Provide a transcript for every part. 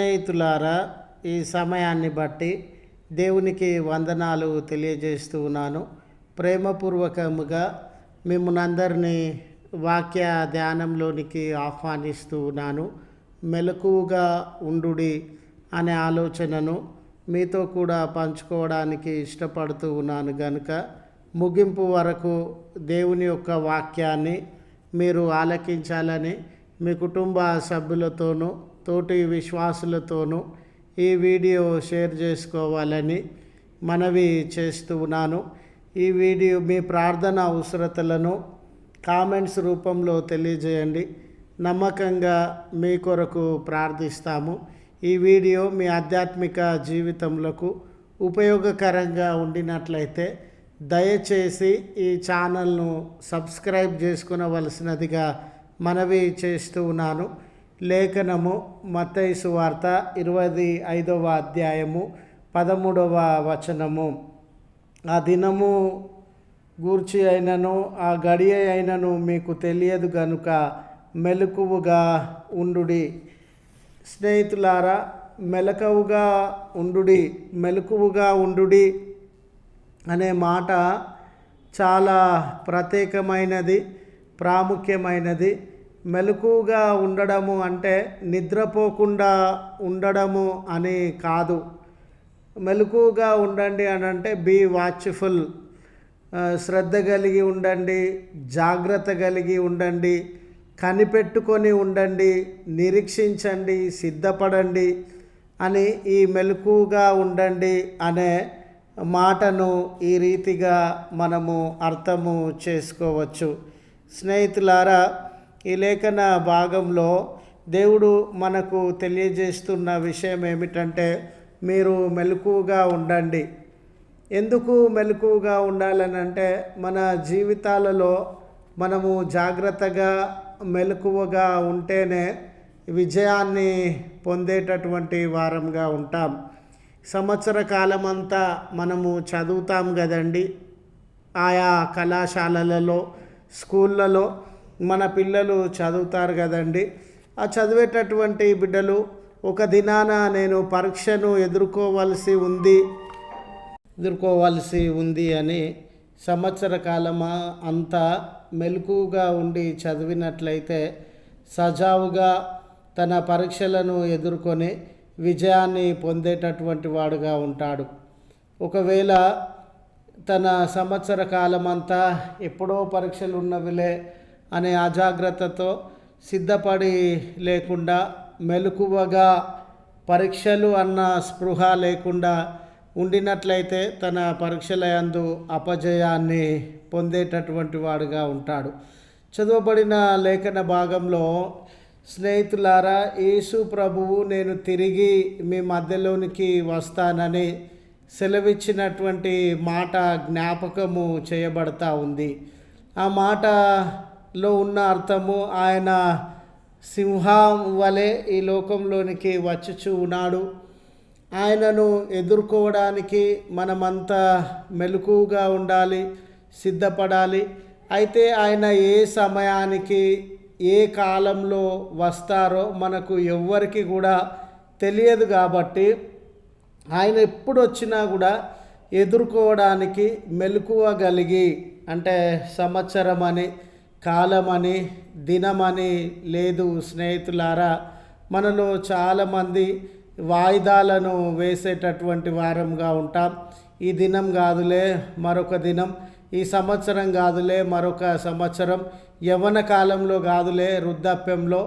స్నేహితులారా, ఈ సమయాన్ని బట్టి దేవునికి వందనాలు తెలియజేస్తూ ఉన్నాను. ప్రేమపూర్వకముగా మిమ్మల్ని అందరినీ వాక్య ధ్యానంలోనికి ఆహ్వానిస్తూ ఉన్నాను. మెలకువగా ఉండుడి అనే ఆలోచనను మీతో కూడా పంచుకోవడానికి ఇష్టపడుతూ ఉన్నాను కనుక ముగింపు వరకు దేవుని యొక్క వాక్యాన్ని మీరు ఆలకించాలని మీ కుటుంబ సభ్యులతోనూ తోటి విశ్వాసులతోనూ ఈ వీడియో షేర్ చేసుకోవాలని మనవి చేస్తూ ఉన్నాను. ఈ వీడియో మీ ప్రార్థన అవసరతలను కామెంట్స్ రూపంలో తెలియజేయండి. నమ్మకంగా మీ కొరకు ప్రార్థిస్తాము. ఈ వీడియో మీ ఆధ్యాత్మిక జీవితంలో ఉపయోగకరంగా ఉండినట్లయితే దయచేసి ఈ ఛానల్ను సబ్స్క్రైబ్ చేసుకునవలసినదిగా మనవి చేస్తూ ఉన్నాను. లేఖనము మత్తయి సువార్త 25వ అధ్యాయము 13వ వచనము. ఆ దినము గూర్చి అయినను ఆ గడియ అయినను మీకు తెలియదు గనుక మెలకువగా ఉండుడి. స్నేహితులారా, మెలకువగా ఉండుడి, మెలకువగా ఉండుడి అనే మాట చాలా ప్రత్యేకమైనది, ప్రాముఖ్యమైనది. మెలకువగా ఉండడము అంటే నిద్రపోకుండా ఉండడము అని కాదు. మెలకువగా ఉండండి అని అంటే బీ వాచ్ఫుల్, శ్రద్ధ కలిగి ఉండండి, జాగ్రత్త కలిగి ఉండండి, కనిపెట్టుకొని ఉండండి, నిరీక్షించండి, సిద్ధపడండి అని ఈ మెలకువగా ఉండండి అనే మాటను ఈ రీతిగా మనము అర్థము చేసుకోవచ్చు. స్నేహితులారా, ఈ లేఖన భాగంలో దేవుడు మనకు తెలియజేస్తున్న విషయం ఏమిటంటే మీరు మెలకువగా ఉండండి. ఎందుకు మెలకువగా ఉండాలని అంటే మన జీవితాలలో మనము జాగ్రత్తగా మెలకువగా ఉంటేనే విజయాన్ని పొందేటటువంటి వారంగా ఉంటాం. సంవత్సర కాలమంతా మనము చదువుతాం కదండి. ఆయా కళాశాలలలో, స్కూళ్ళలో మన పిల్లలు చదువుతారు కదండి. ఆ చదివేటటువంటి బిడ్డలు ఒక దినాన నేను పరీక్షను ఎదుర్కోవాల్సి ఉంది అని సంవత్సర కాలమా అంతా మెలకువగా ఉండి చదివినట్లయితే సజావుగా తన పరీక్షలను ఎదుర్కొని విజయాన్ని పొందేటటువంటి వాడుగా ఉంటాడు. ఒకవేళ తన సంవత్సర కాలమంతా ఎప్పుడో పరీక్షలు ఉన్నవిలే అనే అజాగ్రత్తతో సిద్ధపడి లేకుండా, మెలకువగా పరీక్షలు అన్న స్పృహ లేకుండా ఉండినట్లయితే తన పరీక్షల యందు అపజయాన్ని పొందేటటువంటి వాడుగా ఉంటాడు. చదవబడిన లేఖన భాగంలో స్నేహితులారా, యేసు ప్రభువు నేను తిరిగి మీ మధ్యలోనికి వస్తానని సెలవిచ్చినటువంటి మాట జ్ఞాపకము చేయబడతా ఉంది. ఆ మాటలో ఉన్న అర్థము ఆయన సింహం వలె ఈ లోకంలోనికి వచ్చుచూ ఉన్నాడు. ఆయనను ఎదుర్కోవడానికి మనమంతా మెలకువగా ఉండాలి, సిద్ధపడాలి. అయితే ఆయన ఏ సమయానికి ఏ కాలంలో వస్తారో మనకు ఎవ్వరికి కూడా తెలియదు. కాబట్టి ఆయన ఎప్పుడు వచ్చినా కూడా ఎదుర్కోవడానికి మెలకువ కలిగి, అంటే సంవత్సరం అని, కాలమని, దినమని లేదు. స్నేహితులారా, మనలో చాలామంది వాయిదాలను వేసేటటువంటి వారంగా ఉంటాం. ఈ దినం కాదులే మరొక దినం, ఈ సంవత్సరం కాదులే మరొక సంవత్సరం, యవ్వన కాలంలో కాదులే వృద్ధాప్యంలో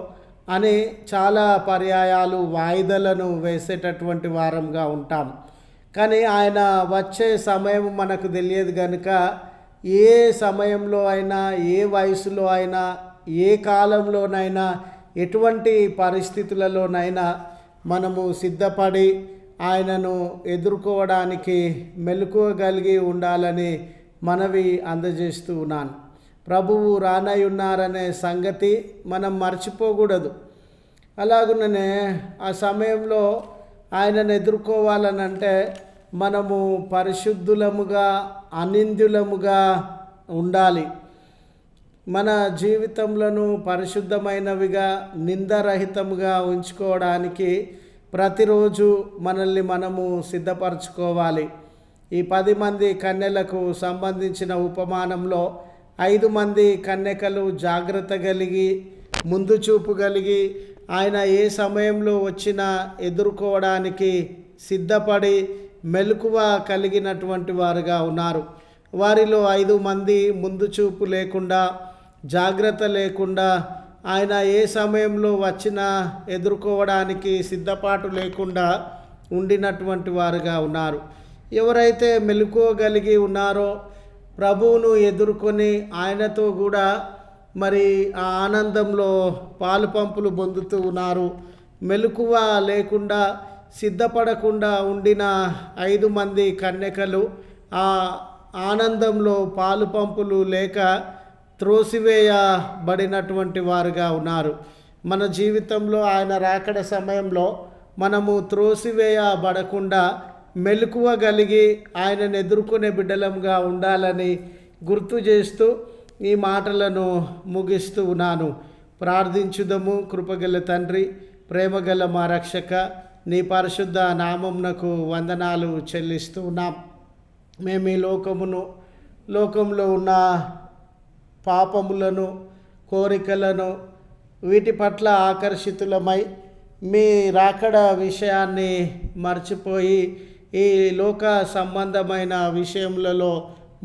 అని చాలా పర్యాయాలు వాయిదాలను వేసేటటువంటి వారంగా ఉంటాం. కానీ ఆయన వచ్చే సమయం మనకు తెలియదు కనుక ఏ సమయంలో అయినా, ఏ వయసులో అయినా, ఏ కాలంలోనైనా, ఎటువంటి పరిస్థితులలోనైనా మనము సిద్ధపడి ఆయనను ఎదుర్కోవడానికి మెలకువ కలిగి ఉండాలని మనవి అందజేస్తూ ఉన్నాను. ప్రభువు రానై ఉన్నారనే సంగతి మనం మర్చిపోకూడదు. అలాగుననే ఆ సమయంలో ఆయనను ఎదుర్కోవాలనంటే మనము పరిశుద్ధులముగా, అనింద్యులముగా ఉండాలి. మన జీవితములను పరిశుద్ధమైనవిగా, నిందరహితముగా ఉంచుకోవడానికి ప్రతిరోజు మనల్ని మనము సిద్ధపరచుకోవాలి. ఈ 10 మంది కన్యలకు సంబంధించిన ఉపమానంలో 5 మంది కన్యకలు జాగ్రత్త కలిగి, ముందు చూపు కలిగి, ఆయన ఏ సమయంలో వచ్చినా ఎదుర్కోవడానికి సిద్ధపడి మెలకువ కలిగినటువంటి వారుగా ఉన్నారు. వారిలో 5 మంది ముందు చూపు లేకుండా, జాగ్రత్త లేకుండా, ఆయన ఏ సమయంలో వచ్చినా ఎదుర్కోవడానికి సిద్ధపాటు లేకుండా ఉండినటువంటి వారుగా ఉన్నారు. ఎవరైతే మెలకువగలిగి ఉన్నారో, ప్రభువును ఎదుర్కొని ఆయనతో కూడా మరి ఆ ఆనందంలో పాలు పంపులు పొందుతూ ఉన్నారు. మెలకువ లేకుండా, సిద్ధపడకుండా ఉండిన 5 మంది కన్యకలు ఆ ఆనందంలో పాలు పంపులు లేక త్రోసివేయబడినటువంటి వారుగా ఉన్నారు. మన జీవితంలో ఆయన రాకడ సమయంలో మనము త్రోసివేయబడకుండా మెలకువ కలిగి ఆయనను ఎదుర్కొనే బిడ్డలంగా ఉండాలని గుర్తు చేస్తూ ఈ మాటలను ముగిస్తూ ఉన్నాను. ప్రార్థించుదము. కృపగల తండ్రి, ప్రేమగల మా రక్షక, నీ పరిశుద్ధ నామమునకు వందనాలు చెల్లిస్తూ ఉన్నాం. మేము ఈ లోకంలో ఉన్న పాపములను, కోరికలను, వీటి పట్ల ఆకర్షితులమై మీ రాకడ విషయాన్ని మర్చిపోయి ఈ లోక సంబంధమైన విషయములలో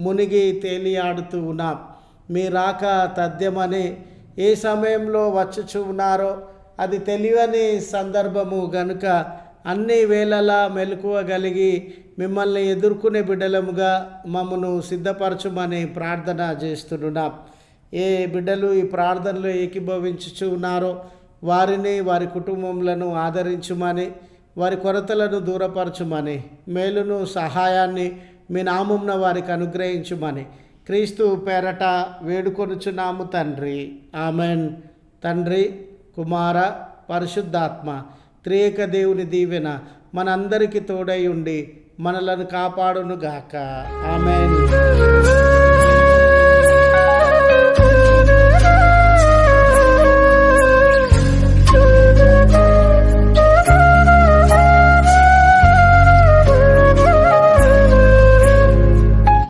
మునిగి తేలియాడుతూ ఉన్నాం. మీ రాక తథ్యమని ఏ సమయంలో వచ్చుచు ఉన్నారో అది తెలియని సందర్భము గనుక అన్ని వేళలా మెలకువ కలిగి మిమ్మల్ని ఎదుర్కొనే బిడ్డలముగా మమ్మను సిద్ధపరచుమని ప్రార్థన చేస్తున్నాం. ఏ బిడ్డలు ఈ ప్రార్థనలో ఏకీభవించుచు ఉన్నారో వారిని, వారి కుటుంబములను ఆదరించుమని, వారి కొరతలను దూరపరచుమని, మేలును సహాయాన్ని మీ నామమున వారికి అనుగ్రహించుమని క్రీస్తు పేరట వేడుకొనుచున్నాము తండ్రి. ఆమెన్. తండ్రి, కుమార, పరిశుద్ధాత్మ త్రియేక దేవుని దీవెన మనందరికీ తోడై ఉండి మనలను కాపాడునుగాక. ఆమెన్.